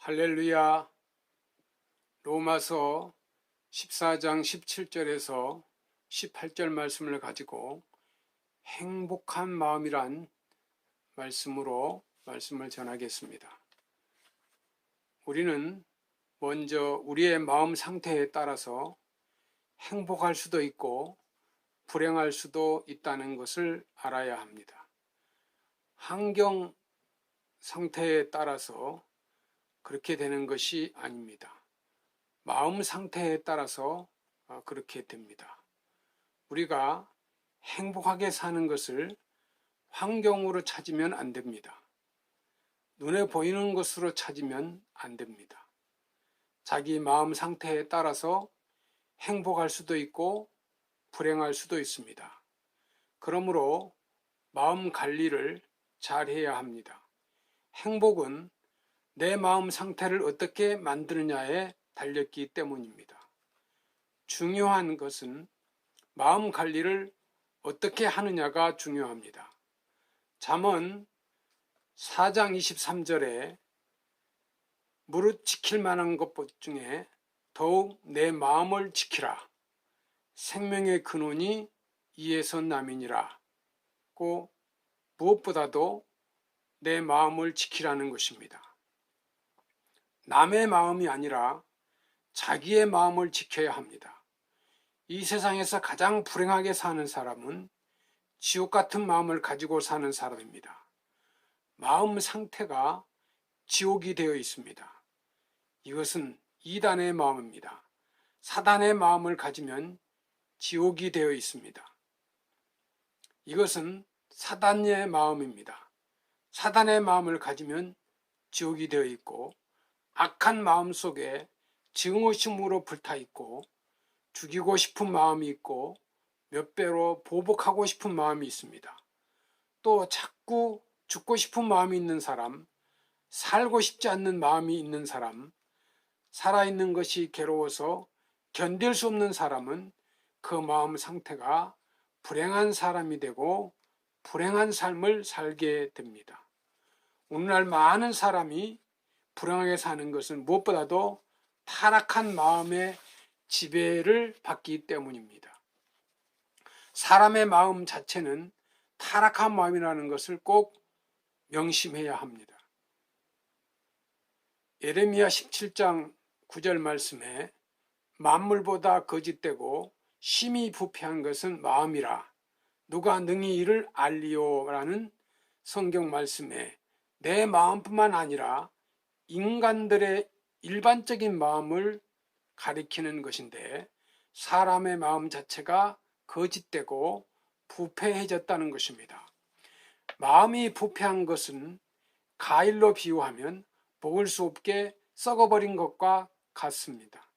할렐루야. 로마서 14장 17절에서 18절 말씀을 가지고 행복한 마음이란 말씀으로 말씀을 전하겠습니다. 우리는 먼저 우리의 마음 상태에 따라서 행복할 수도 있고 불행할 수도 있다는 것을 알아야 합니다. 환경 상태에 따라서 그렇게 되는 것이 아닙니다. 마음 상태에 따라서 그렇게 됩니다. 우리가 행복하게 사는 것을 환경으로 찾으면 안 됩니다. 눈에 보이는 것으로 찾으면 안 됩니다. 자기 마음 상태에 따라서 행복할 수도 있고 불행할 수도 있습니다. 그러므로 마음 관리를 잘 해야 합니다. 행복은 내 마음 상태를 어떻게 만드느냐에 달렸기 때문입니다. 중요한 것은 마음 관리를 어떻게 하느냐가 중요합니다. 잠언 4장 23절에 무릇 지킬 만한 것 중에 더욱 내 마음을 지키라. 생명의 근원이 이에서 남이니라. 고 무엇보다도 내 마음을 지키라는 것입니다. 남의 마음이 아니라 자기의 마음을 지켜야 합니다. 이 세상에서 가장 불행하게 사는 사람은 지옥 같은 마음을 가지고 사는 사람입니다. 마음 상태가 지옥이 되어 있습니다. 이것은 이단의 마음입니다. 사단의 마음을 가지면 지옥이 되어 있습니다. 이것은 사단의 마음입니다. 사단의 마음을 가지면 지옥이 되어 있고 악한 마음 속에 증오심으로 불타있고 죽이고 싶은 마음이 있고 몇 배로 보복하고 싶은 마음이 있습니다. 또 자꾸 죽고 싶은 마음이 있는 사람, 살고 싶지 않는 마음이 있는 사람, 살아있는 것이 괴로워서 견딜 수 없는 사람은 그 마음 상태가 불행한 사람이 되고 불행한 삶을 살게 됩니다. 오늘날 많은 사람이 불행하게 사는 것은 무엇보다도 타락한 마음의 지배를 받기 때문입니다. 사람의 마음 자체는 타락한 마음이라는 것을 꼭 명심해야 합니다. 예레미야 17장 9절 말씀에 만물보다 거짓되고 심히 부패한 것은 마음이라 누가 능히 이를 알리오라는 성경 말씀에 내 마음뿐만 아니라 인간들의 일반적인 마음을 가리키는 것인데 사람의 마음 자체가 거짓되고 부패해졌다는 것입니다. 마음이 부패한 것은 가일로 비유하면 먹을 수 없게 썩어버린 것과 같습니다.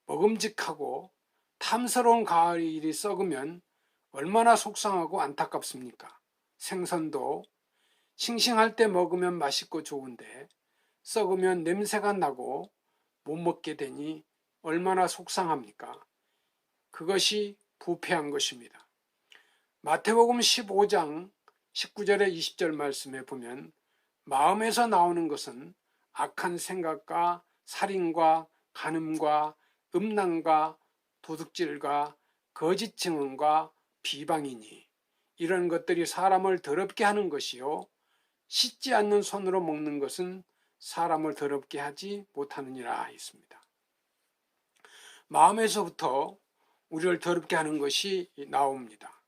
먹음직하고 탐스러운 가일이 썩으면 얼마나 속상하고 안타깝습니까? 생선도 싱싱할 때 먹으면 맛있고 좋은데 썩으면 냄새가 나고 못 먹게 되니 얼마나 속상합니까? 그것이 부패한 것입니다. 마태복음 15장 19절에 20절 말씀에 보면 마음에서 나오는 것은 악한 생각과 살인과 간음과 음란과 도둑질과 거짓 증언과 비방이니 이런 것들이 사람을 더럽게 하는 것이요 씻지 않는 손으로 먹는 것은 사람을 더럽게 하지 못하느니라 했습니다. 마음에서부터 우리를 더럽게 하는 것이 나옵니다.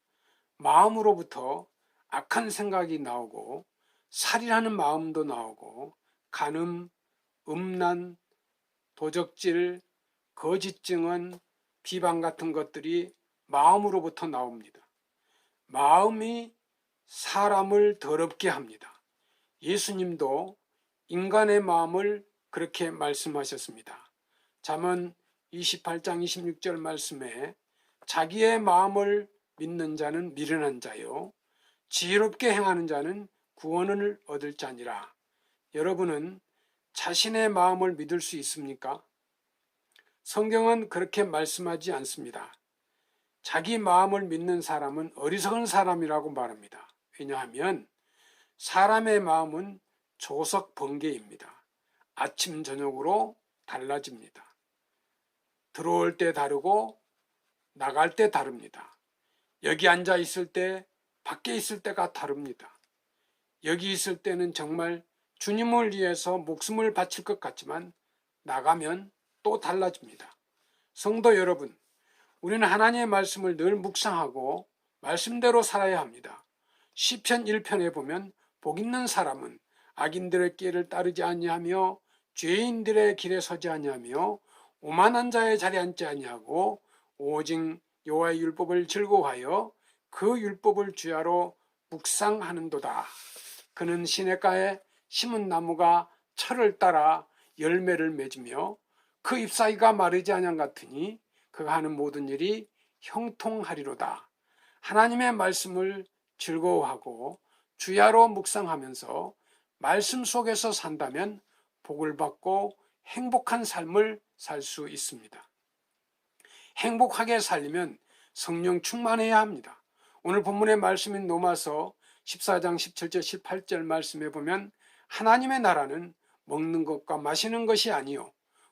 마음으로부터 악한 생각이 나오고 살인하는 마음도 나오고 간음, 음란, 도적질, 거짓 증언, 비방 같은 것들이 마음으로부터 나옵니다. 마음이 사람을 더럽게 합니다. 예수님도 인간의 마음을 그렇게 말씀하셨습니다. 잠언 28장 26절 말씀에 자기의 마음을 믿는 자는 미련한 자요 지혜롭게 행하는 자는 구원을 얻을 자니라. 여러분은 자신의 마음을 믿을 수 있습니까? 성경은 그렇게 말씀하지 않습니다. 자기 마음을 믿는 사람은 어리석은 사람이라고 말합니다. 왜냐하면 사람의 마음은 조석 번개입니다. 아침 저녁으로 달라집니다. 들어올 때 다르고 나갈 때 다릅니다. 여기 앉아 있을 때 밖에 있을 때가 다릅니다. 여기 있을 때는 정말 주님을 위해서 목숨을 바칠 것 같지만 나가면 또 달라집니다. 성도 여러분, 우리는 하나님의 말씀을 늘 묵상하고 말씀대로 살아야 합니다. 시편 1편에 보면 복 있는 사람은 악인들의 길을 따르지 아니하며 죄인들의 길에 서지 아니하며 오만한 자의 자리에 앉지 아니하고 오직 여호와의 율법을 즐거워하여 그 율법을 주야로 묵상하는도다. 그는 시냇가에 심은 나무가 철을 따라 열매를 맺으며 그 잎사귀가 마르지 아니한 같으니 그가 하는 모든 일이 형통하리로다. 하나님의 말씀을 즐거워하고 주야로 묵상하면서 말씀 속에서 산다면 복을 받고 행복한 삶을 살 수 있습니다. 행복하게 살려면 성령 충만해야 합니다. 오늘 본문의 말씀인 로마서 14장 17절 18절 말씀에 보면 하나님의 나라는 먹는 것과 마시는 것이 아니요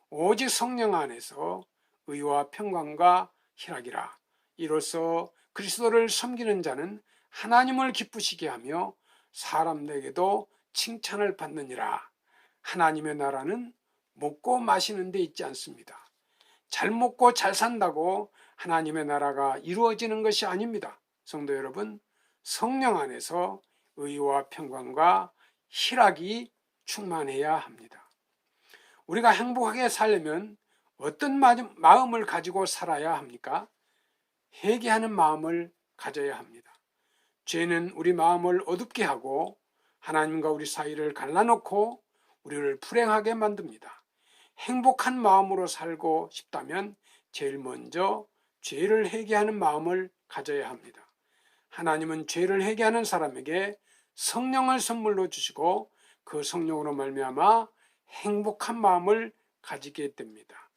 오직 성령 안에서 의와 평강과 희락이라. 이로써 그리스도를 섬기는 자는 하나님을 기쁘시게 하며 사람에게도 칭찬을 받느니라. 하나님의 나라는 먹고 마시는 데 있지 않습니다. 잘 먹고 잘 산다고 하나님의 나라가 이루어지는 것이 아닙니다. 성도 여러분, 성령 안에서 의와 평강과 희락이 충만해야 합니다. 우리가 행복하게 살려면 어떤 마음을 가지고 살아야 합니까? 회개하는 마음을 가져야 합니다. 죄는 우리 마음을 어둡게 하고 하나님과 우리 사이를 갈라놓고 우리를 불행하게 만듭니다. 행복한 마음으로 살고 싶다면 제일 먼저 죄를 회개하는 마음을 가져야 합니다. 하나님은 죄를 회개하는 사람에게 성령을 선물로 주시고 그 성령으로 말미암아 행복한 마음을 가지게 됩니다.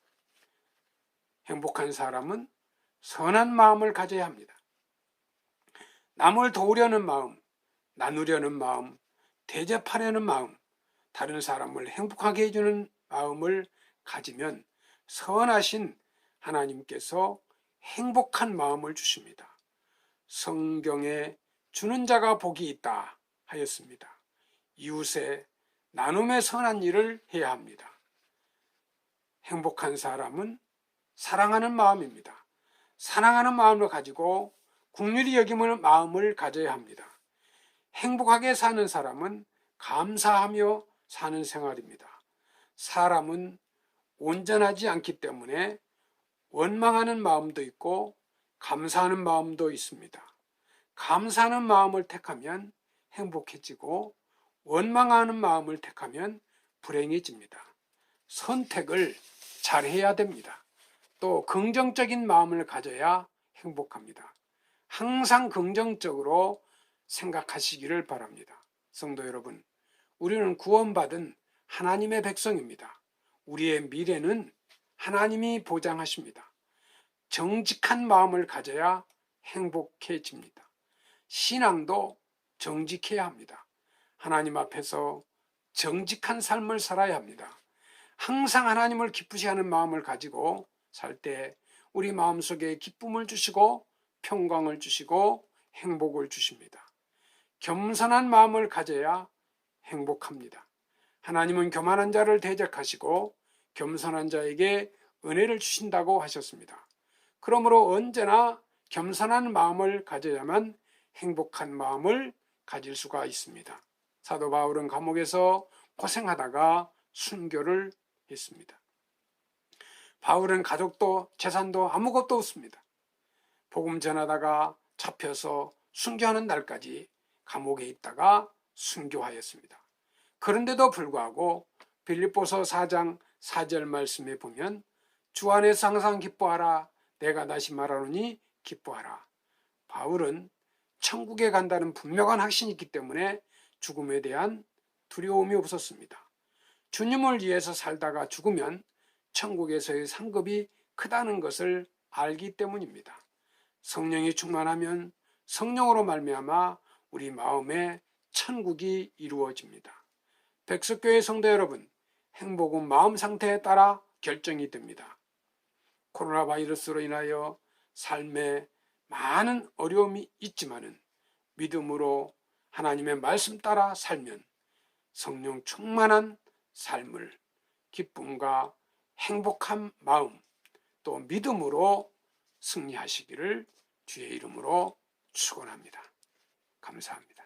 행복한 사람은 선한 마음을 가져야 합니다. 남을 도우려는 마음, 나누려는 마음, 대접하려는 마음, 다른 사람을 행복하게 해주는 마음을 가지면 선하신 하나님께서 행복한 마음을 주십니다. 성경에 주는 자가 복이 있다 하였습니다. 이웃에 나눔의 선한 일을 해야 합니다. 행복한 사람은 사랑하는 마음입니다. 사랑하는 마음을 가지고 긍휼히 여기는 마음을 가져야 합니다. 행복하게 사는 사람은 감사하며 사는 생활입니다. 사람은 온전하지 않기 때문에 원망하는 마음도 있고 감사하는 마음도 있습니다. 감사하는 마음을 택하면 행복해지고 원망하는 마음을 택하면 불행해집니다. 선택을 잘 해야 됩니다. 또 긍정적인 마음을 가져야 행복합니다. 항상 긍정적으로 생각하시기를 바랍니다. 성도 여러분, 우리는 구원받은 하나님의 백성입니다. 우리의 미래는 하나님이 보장하십니다. 정직한 마음을 가져야 행복해집니다. 신앙도 정직해야 합니다. 하나님 앞에서 정직한 삶을 살아야 합니다. 항상 하나님을 기쁘시게 하는 마음을 가지고 살 때 우리 마음속에 기쁨을 주시고 평강을 주시고 행복을 주십니다. 겸손한 마음을 가져야 행복합니다. 하나님은 교만한 자를 대적하시고 겸손한 자에게 은혜를 주신다고 하셨습니다. 그러므로 언제나 겸손한 마음을 가져야만 행복한 마음을 가질 수가 있습니다. 사도 바울은 감옥에서 고생하다가 순교를 했습니다. 바울은 가족도 재산도 아무것도 없습니다. 복음 전하다가 잡혀서 순교하는 날까지 감옥에 있다가 순교하였습니다. 그런데도 불구하고 빌립보서 4장 4절 말씀에 보면 주 안에서 항상 기뻐하라. 내가 다시 말하노니 기뻐하라. 바울은 천국에 간다는 분명한 확신이 있기 때문에 죽음에 대한 두려움이 없었습니다. 주님을 위해서 살다가 죽으면 천국에서의 상급이 크다는 것을 알기 때문입니다. 성령이 충만하면 성령으로 말미암아 우리 마음에 천국이 이루어집니다. 백석교회 성도 여러분, 행복은 마음 상태에 따라 결정이 됩니다. 코로나 바이러스로 인하여 삶에 많은 어려움이 있지만은 믿음으로 하나님의 말씀 따라 살면 성령 충만한 삶을 기쁨과 행복한 마음 또 믿음으로 승리하시기를 주의 이름으로 축원합니다. 감사합니다.